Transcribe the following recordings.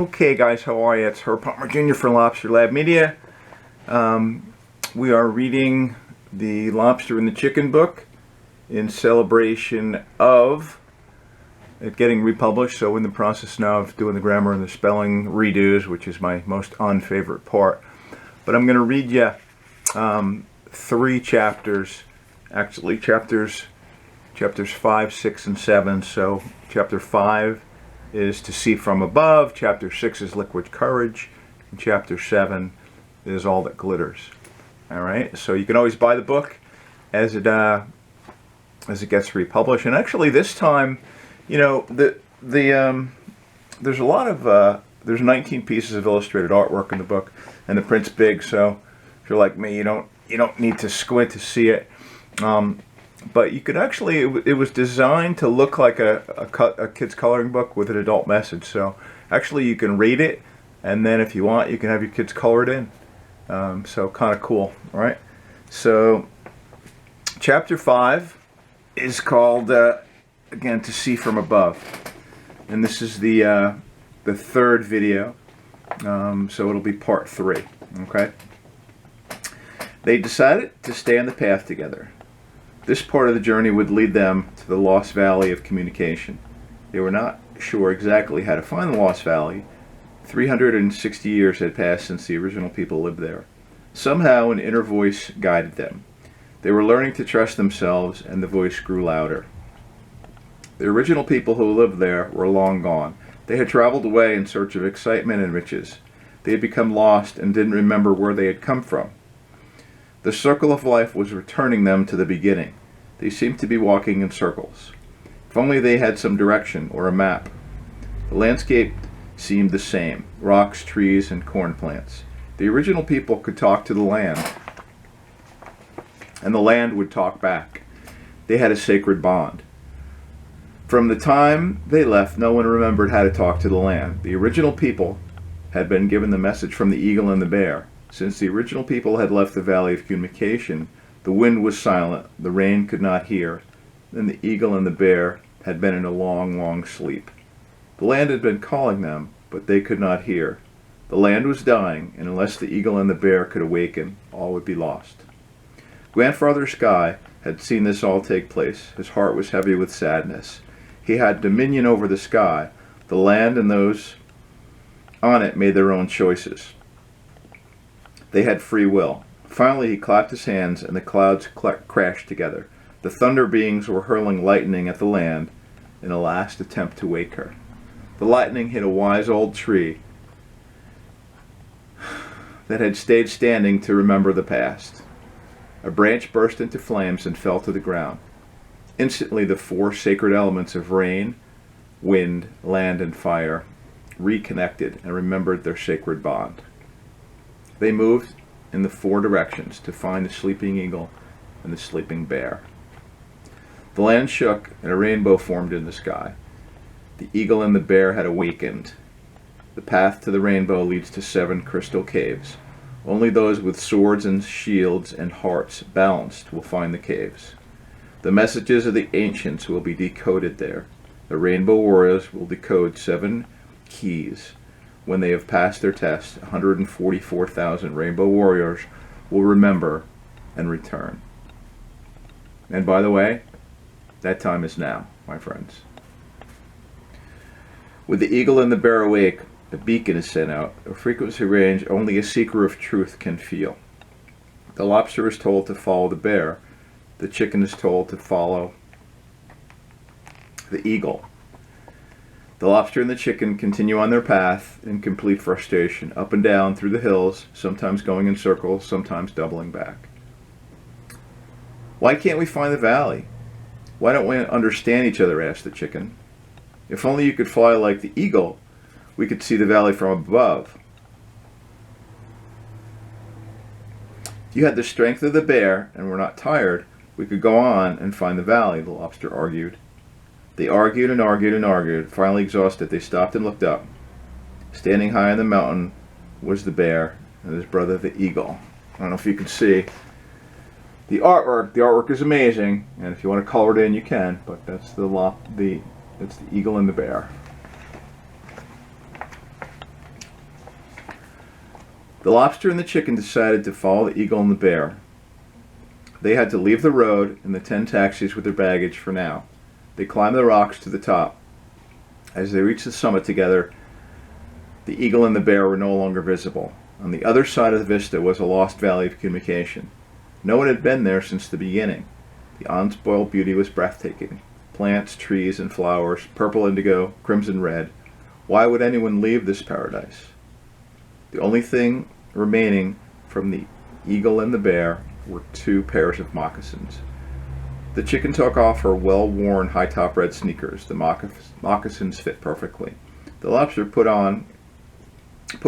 Okay guys, how are you? It's Herb Palmer Jr. for Lobster Lab Media. We are reading the Lobster and the Chicken book in celebration of it getting republished. So in the process now of doing the grammar and the spelling redos, which is my most unfavorite part. But I'm going to read you 3 chapters, actually chapters 5, 6, and 7. So chapter 5 is To See From Above, chapter 6 is Liquid Courage, and chapter 7 is All That Glitters. Alright, so you can always buy the book as it gets republished. And actually this time, you know, there's a lot of there's 19 pieces of illustrated artwork in the book, and the print's big, so if you're like me, you don't need to squint to see it. But you could actually, it was designed to look like a kid's coloring book with an adult message. So actually you can read it, and then if you want, you can have your kids color it in. So kind of cool, all right? So chapter 5 is called, again, To See From Above. And this is the 3rd video, so it'll be part 3, okay? They decided to stay on the path together. This part of the journey would lead them to the Lost Valley of Communication. They were not sure exactly how to find the Lost Valley. 360 years had passed since the original people lived there. Somehow an inner voice guided them. They were learning to trust themselves, and the voice grew louder. The original people who lived there were long gone. They had traveled away in search of excitement and riches. They had become lost and didn't remember where they had come from. The circle of life was returning them to the beginning. They seemed to be walking in circles. If only they had some direction or a map. The landscape seemed the same: rocks, trees, and corn plants. The original people could talk to the land, and the land would talk back. They had a sacred bond. From the time they left, no one remembered how to talk to the land. The original people had been given the message from the eagle and the bear. Since the original people had left the Valley of Communication, the wind was silent, the rain could not hear, and the eagle and the bear had been in a long, long sleep. The land had been calling them, but they could not hear. The land was dying, and unless the eagle and the bear could awaken, all would be lost. Grandfather Sky had seen this all take place. His heart was heavy with sadness. He had dominion over the sky. The land and those on it made their own choices. They had free will. Finally he clapped his hands, and the clouds crashed together. The thunder beings were hurling lightning at the land in a last attempt to wake her. The lightning hit a wise old tree that had stayed standing to remember the past. A branch burst into flames and fell to the ground. Instantly the 4 sacred elements of rain, wind, land, and fire reconnected and remembered their sacred bond. They moved in the 4 directions to find the sleeping eagle and the sleeping bear. The land shook, and a rainbow formed in the sky. The eagle and the bear had awakened. The path to the rainbow leads to 7 crystal caves. Only those with swords and shields and hearts balanced will find the caves. The messages of the ancients will be decoded there. The rainbow warriors will decode 7 keys. When they have passed their test, 144,000 rainbow warriors will remember and return. And by the way, that time is now, my friends. With the eagle and the bear awake, a beacon is sent out, a frequency range only a seeker of truth can feel. The lobster is told to follow the bear. The chicken is told to follow the eagle. The lobster and the chicken continue on their path in complete frustration, up and down through the hills, sometimes going in circles, sometimes doubling back. Why can't we find the valley? Why don't we understand each other? Asked the chicken. If only you could fly like the eagle, we could see the valley from above. If you had the strength of the bear and were not tired, we could go on and find the valley, the lobster argued. They argued and argued and argued. Finally exhausted, they stopped and looked up. Standing high on the mountain was the bear and his brother the eagle. I don't know if you can see the artwork. The artwork is amazing, and if you want to color it in, you can. But that's it's the eagle and the bear. The lobster and the chicken decided to follow the eagle and the bear. They had to leave the road and the 10 taxis with their baggage for now. They climbed the rocks to the top. As they reached the summit together, the eagle and the bear were no longer visible. On the other side of the vista was a lost valley of communication. No one had been there since the beginning. The unspoiled beauty was breathtaking. Plants, trees, and flowers, purple indigo, crimson red. Why would anyone leave this paradise? The only thing remaining from the eagle and the bear were 2 pairs of moccasins. The chicken took off her well-worn high-top red sneakers. The moccasins fit perfectly. The lobster put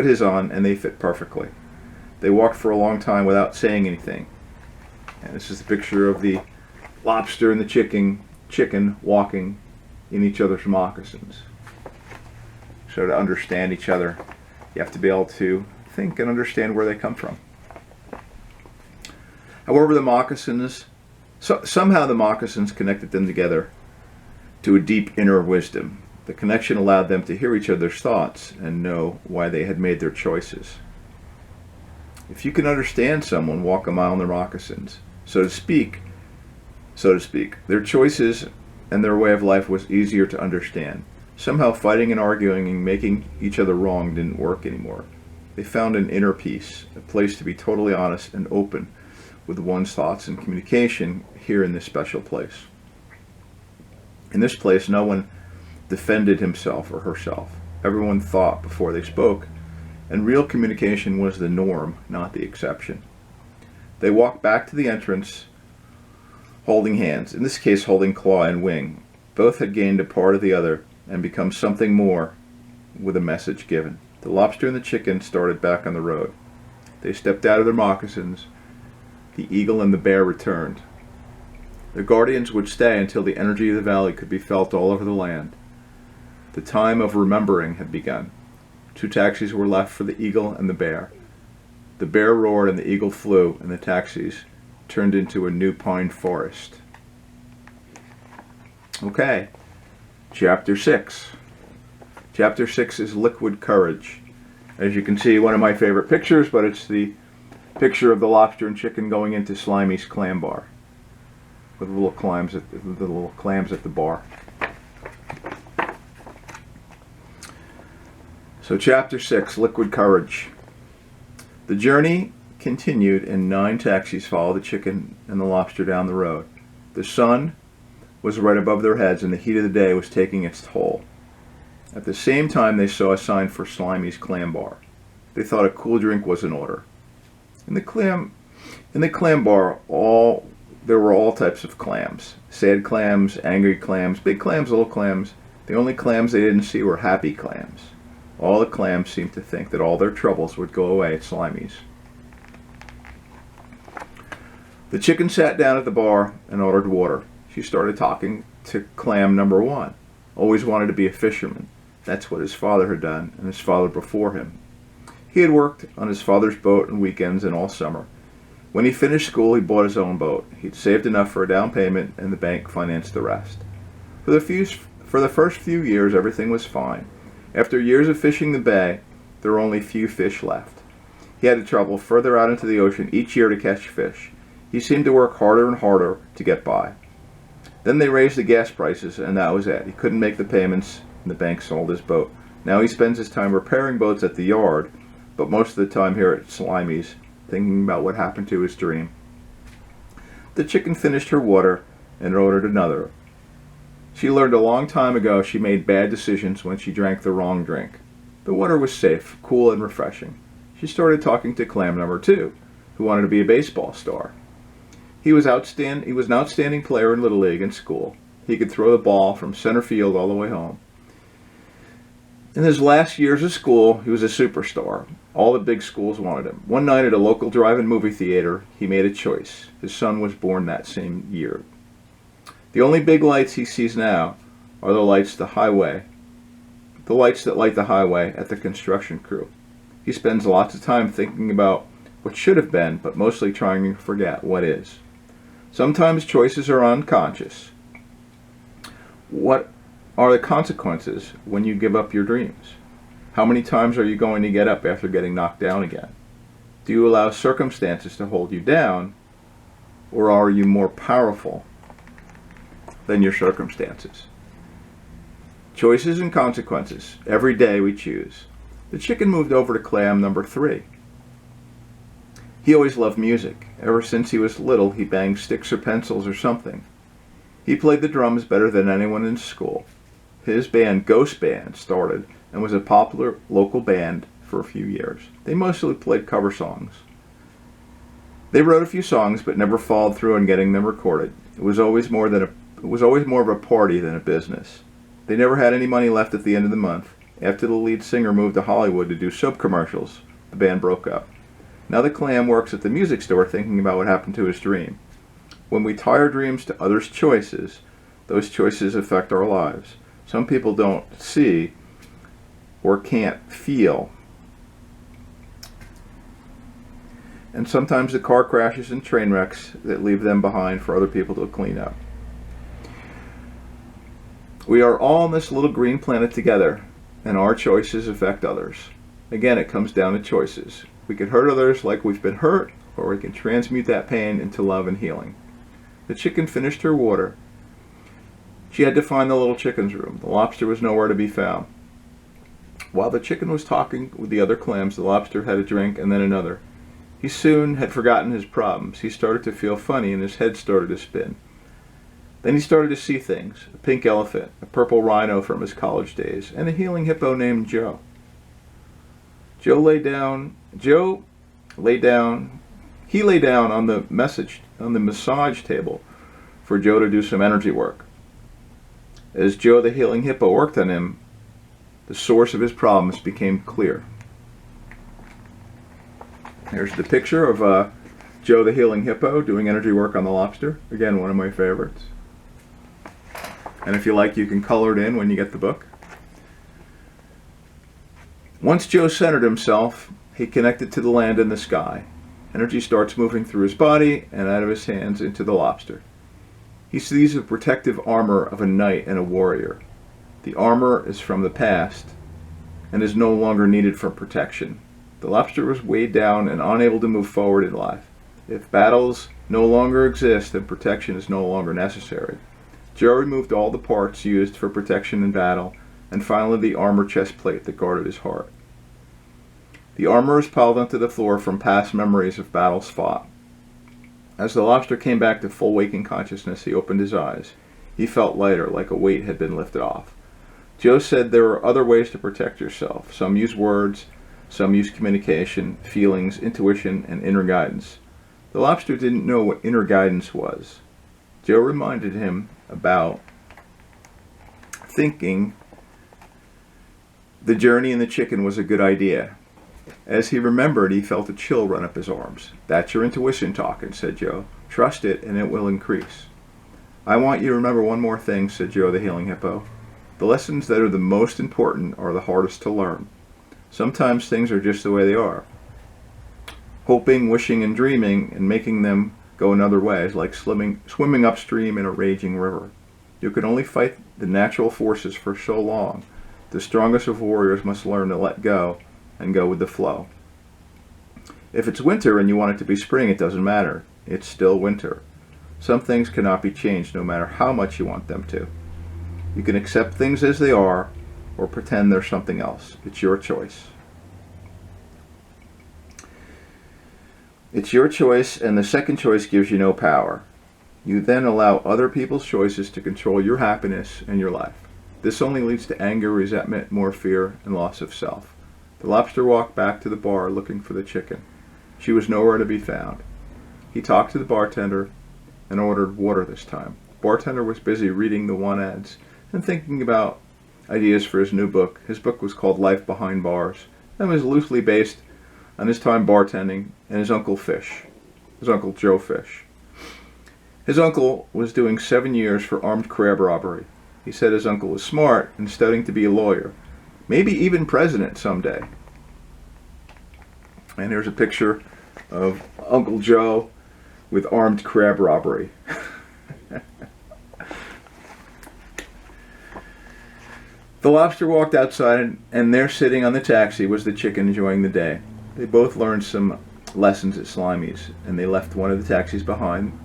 his on, and they fit perfectly. They walked for a long time without saying anything. And this is a picture of the lobster and the chicken walking in each other's moccasins. So to understand each other, you have to be able to think and understand where they come from. However, somehow the moccasins connected them together to a deep inner wisdom. The connection allowed them to hear each other's thoughts and know why they had made their choices. If you can understand someone, walk a mile in their moccasins. So to speak, their choices and their way of life was easier to understand. Somehow fighting and arguing and making each other wrong didn't work anymore. They found an inner peace, a place to be totally honest and open with one's thoughts and communication here in this special place. In this place, no one defended himself or herself. Everyone thought before they spoke, and real communication was the norm, not the exception. They walked back to the entrance, holding hands, in this case holding claw and wing. Both had gained a part of the other and become something more with a message given. The lobster and the chicken started back on the road. They stepped out of their moccasins. The eagle and the bear returned. The guardians would stay until the energy of the valley could be felt all over the land. The time of remembering had begun. 2 taxis were left for the eagle and the bear. The bear roared and the eagle flew, and the taxis turned into a new pine forest. Okay, Chapter 6. Chapter 6 is Liquid Courage. As you can see, one of my favorite pictures, but it's the picture of the lobster and chicken going into Slimy's clam bar with the little clams at the bar. So Chapter 6, Liquid Courage. The journey continued and 9 taxis followed the chicken and the lobster down the road. The sun was right above their heads and the heat of the day was taking its toll. At the same time, they saw a sign for Slimy's clam bar. They thought a cool drink was in order. In the clam bar, there were all types of clams. Sad clams, angry clams, big clams, little clams. The only clams they didn't see were happy clams. All the clams seemed to think that all their troubles would go away at Slimy's. The chicken sat down at the bar and ordered water. She started talking to clam number 1. Always wanted to be a fisherman. That's what his father had done, and his father before him. He had worked on his father's boat on weekends and all summer. When he finished school, he bought his own boat. He'd saved enough for a down payment, and the bank financed the rest. For the first few years, everything was fine. After years of fishing the bay, there were only few fish left. He had to travel further out into the ocean each year to catch fish. He seemed to work harder and harder to get by. Then they raised the gas prices, and that was it. He couldn't make the payments, and the bank sold his boat. Now he spends his time repairing boats at the yard, but most of the time here at Slimy's, thinking about what happened to his dream. The chicken finished her water and ordered another. She learned a long time ago she made bad decisions when she drank the wrong drink. The water was safe, cool, and refreshing. She started talking to clam number 2, who wanted to be a baseball star. He was an outstanding player in Little League and school. He could throw the ball from center field all the way home. In his last years of school, he was a superstar. All the big schools wanted him. One night at a local drive-in movie theater, he made a choice. His son was born that same year. The only big lights he sees now are the lights that light the highway at the construction crew. He spends lots of time thinking about what should have been, but mostly trying to forget what is. Sometimes choices are unconscious. What are the consequences when you give up your dreams? How many times are you going to get up after getting knocked down again? Do you allow circumstances to hold you down, or are you more powerful than your circumstances? Choices and consequences. Every day we choose. The chicken moved over to clam number 3. He always loved music. Ever since he was little, he banged sticks or pencils or something. He played the drums better than anyone in school. His band, Ghost Band, started and was a popular local band for a few years. They mostly played cover songs. They wrote a few songs but never followed through on getting them recorded. It was always more of a party than a business. They never had any money left at the end of the month. After the lead singer moved to Hollywood to do soap commercials, the band broke up. Now the clam works at the music store thinking about what happened to his dream. When we tie our dreams to others' choices, those choices affect our lives. Some people don't see or can't feel. And sometimes the car crashes and train wrecks that leave them behind for other people to clean up. We are all on this little green planet together, and our choices affect others. Again, it comes down to choices. We can hurt others like we've been hurt, or we can transmute that pain into love and healing. The chicken finished her water. She had to find the little chicken's room. The lobster was nowhere to be found. While the chicken was talking with the other clams, the lobster had a drink and then another. He soon had forgotten his problems. He started to feel funny and his head started to spin. Then he started to see things. A pink elephant, a purple rhino from his college days, and a healing hippo named Joe. He lay down on the massage table for Joe to do some energy work. As Joe the healing hippo worked on him, the source of his problems became clear. Here's the picture of Joe the healing hippo doing energy work on the lobster. Again, one of my favorites. And if you like, you can color it in when you get the book. Once Joe centered himself, he connected to the land and the sky. Energy starts moving through his body and out of his hands into the lobster. He sees the protective armor of a knight and a warrior. The armor is from the past and is no longer needed for protection. The lobster was weighed down and unable to move forward in life. If battles no longer exist, then protection is no longer necessary. Joe removed all the parts used for protection in battle, and finally the armor chest plate that guarded his heart. The armor is piled onto the floor from past memories of battles fought. As the lobster came back to full waking consciousness, he opened his eyes. He felt lighter, like a weight had been lifted off. Joe said there are other ways to protect yourself. Some use words, some use communication, feelings, intuition, and inner guidance. The lobster didn't know what inner guidance was. Joe reminded him about thinking the journey in the chicken was a good idea. As he remembered, he felt a chill run up his arms. "That's your intuition talking," said Joe. "Trust it and it will increase." "I want you to remember one more thing," said Joe the healing hippo. "The lessons that are the most important are the hardest to learn. Sometimes things are just the way they are. Hoping, wishing, and dreaming, and making them go another way is like swimming upstream in a raging river. You can only fight the natural forces for so long. The strongest of warriors must learn to let go and go with the flow. If it's winter and you want it to be spring, it doesn't matter. It's still winter. Some things cannot be changed no matter how much you want them to. You can accept things as they are or pretend they're something else. It's your choice. It's your choice, and the second choice gives you no power. You then allow other people's choices to control your happiness and your life. This only leads to anger, resentment, more fear, and loss of self. The lobster walked back to the bar looking for the chicken. She was nowhere to be found. He talked to the bartender and ordered water this time. The bartender was busy reading the want ads and thinking about ideas for his new book. His book was called Life Behind Bars and was loosely based on his time bartending and his Uncle Joe Fish. His uncle was doing 7 years for armed crab robbery. He said his uncle was smart and studying to be a lawyer, maybe even president someday. And here's a picture of Uncle Joe with armed crab robbery. The lobster walked outside, and there sitting on the taxi was the chicken enjoying the day. They both learned some lessons at Slimy's, and they left one of the taxis behind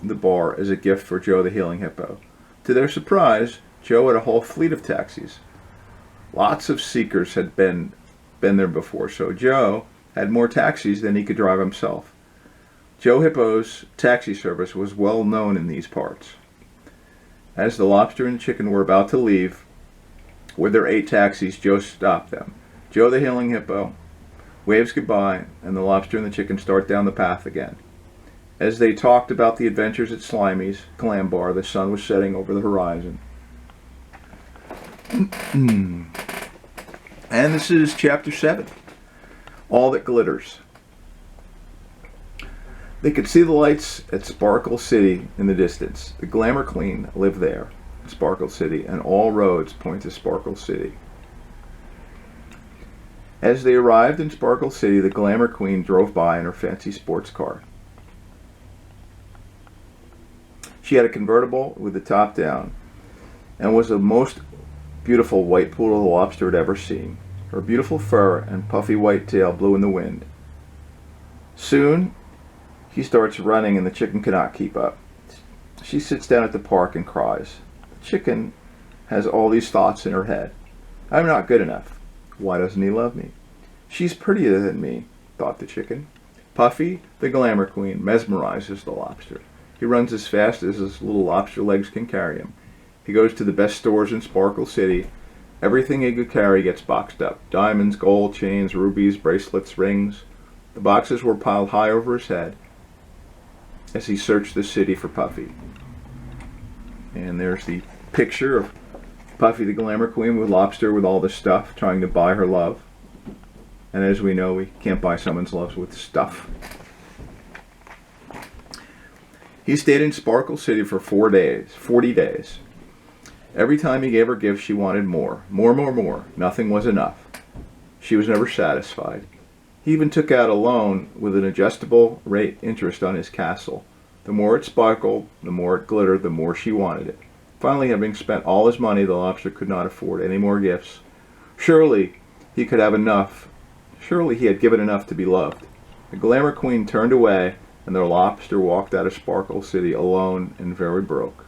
the bar as a gift for Joe the Healing Hippo. To their surprise, Joe had a whole fleet of taxis. Lots of seekers had been there before, so Joe had more taxis than he could drive himself. Joe Hippo's taxi service was well known in these parts. As the Lobster and the Chicken were about to leave with their 8 taxis, Joe stopped them. Joe the Healing Hippo waves goodbye, and the Lobster and the Chicken start down the path again. As they talked about the adventures at Slimy's Clam Bar, the sun was setting over the horizon. And this is chapter 7, All That Glitters. They could see the lights at Sparkle City in the distance. The Glamour Queen lived there, in Sparkle City, and all roads point to Sparkle City. As they arrived in Sparkle City, the Glamour Queen drove by in her fancy sports car. She had a convertible with the top down and was the most beautiful white poodle the Lobster had ever seen. Her beautiful fur and puffy white tail blew in the wind. Soon, he starts running and the Chicken cannot keep up. She sits down at the park and cries. The Chicken has all these thoughts in her head. I'm not good enough. Why doesn't he love me? She's prettier than me, thought the Chicken. Puffy, the Glamour Queen, mesmerizes the Lobster. He runs as fast as his little lobster legs can carry him. He goes to the best stores in Sparkle City. Everything he could carry gets boxed up. Diamonds, gold, chains, rubies, bracelets, rings. The boxes were piled high over his head as he searched the city for Puffy. And there's the picture of Puffy the Glamour Queen with Lobster with all the stuff, trying to buy her love. And as we know, we can't buy someone's love with stuff. He stayed in Sparkle City for 40 days. Every time he gave her gifts, she wanted more. More. Nothing was enough. She was never satisfied. He even took out a loan with an adjustable rate interest on his castle. The more it sparkled, the more it glittered, the more she wanted it. Finally, having spent all his money, the Lobster could not afford any more gifts. Surely he could have enough. Surely he had given enough to be loved. The Glamour Queen turned away, and the Lobster walked out of Sparkle City alone and very broke.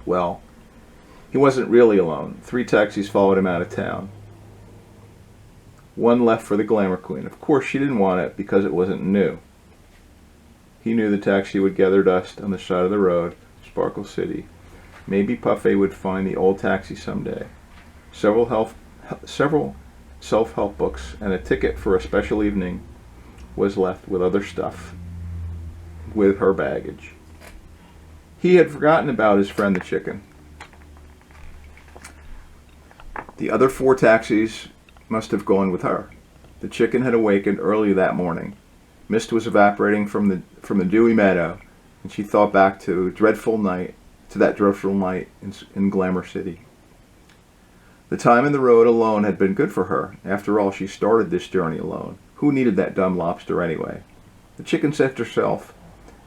Well, he wasn't really alone. 3 taxis followed him out of town. One left for the Glamour Queen. Of course, she didn't want it because it wasn't new. He knew the taxi would gather dust on the side of the road, Sparkle City. Maybe Puffy would find the old taxi someday. Several self-help books and a ticket for a special evening was left with other stuff, with her baggage. He had forgotten about his friend the Chicken. The other 4 taxis must have gone with her. The Chicken had awakened early that morning. Mist was evaporating from the dewy meadow, and she thought back to that dreadful night in Glamour City. The time in the road alone had been good for her. After all, she started this journey alone. Who needed that dumb Lobster anyway? The Chicken said to herself,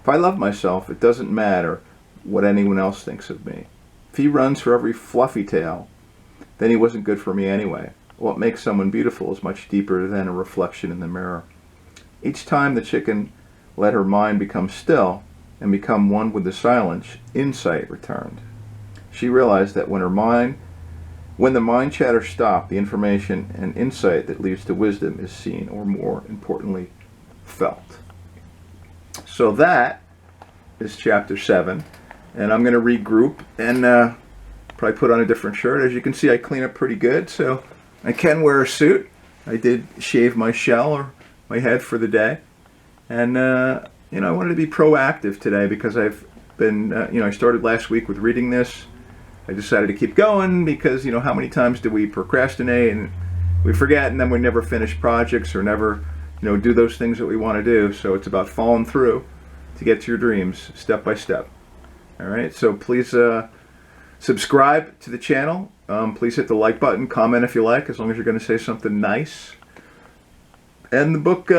if I love myself, it doesn't matter what anyone else thinks of me. If he runs for every fluffy tail, then he wasn't good for me anyway. What makes someone beautiful is much deeper than a reflection in the mirror. Each time the Chicken let her mind become still and become one with the silence, insight returned. She realized that when the mind chatter stopped, the information and insight that leads to wisdom is seen, or more importantly, felt. So that is chapter 7, and I'm going to regroup and probably put on a different shirt. As you can see, I clean up pretty good, so I can wear a suit. I did shave my shell or my head for the day, and I wanted to be proactive today because I've been, I started last week with reading this. I decided to keep going because, how many times do we procrastinate and we forget, and then we never finish projects or never, do those things that we want to do. So it's about following through to get to your dreams step by step. All right, so please subscribe to the channel. Please hit the like button, comment if you like, as long as you're going to say something nice. And the book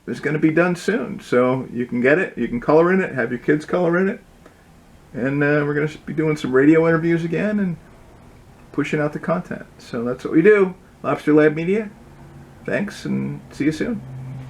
is going to be done soon, so you can get it, you can color in it, have your kids color in it. And we're going to be doing some radio interviews again and pushing out the content. So that's what we do. Lobster Lab Media. Thanks, and see you soon.